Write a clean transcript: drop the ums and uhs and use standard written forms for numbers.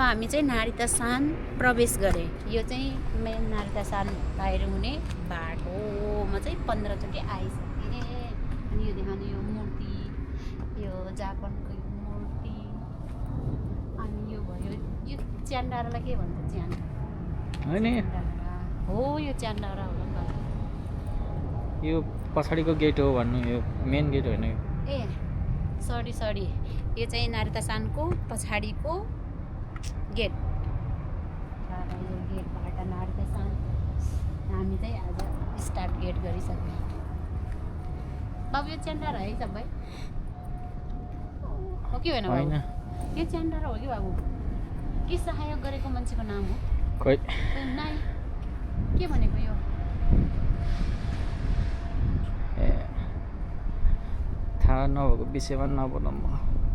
हामी चाहिँ नारिता सान प्रवेश गरे। यो चाहिँ मेन नारिता सान बाहिर हुने बाटोमा चाहिँ 15 चोटि आइसकेँ। अनि यो देखाउने यो मूर्ति, यो जापानको यो मूर्ति। अनि यो भयो यो च्यान्डारालाई के भन्छ? च्यान्डारा हो, यो च्यान्डारा होला नि त। यो पछाडिको गेट हो भन्नु, यो मेन गेट होइन। ए सरी, यो चाहिँ नारिता सानको पछाडिको गेट। यो गेटबाट नारिता सान हामी चाहिँ आज स्टार्ट गेट गरिसक्यौँ। बाबु यो च्यान्डारा है सबै हो कि होइन? होइन, यो च्यान्डारा हो कि बाबु? के सहयोग गरेको मान्छेको नाम हो? खोइ नाइ के भनेको यो? ए थाहा नभएको विषयमा नबोलौँ म।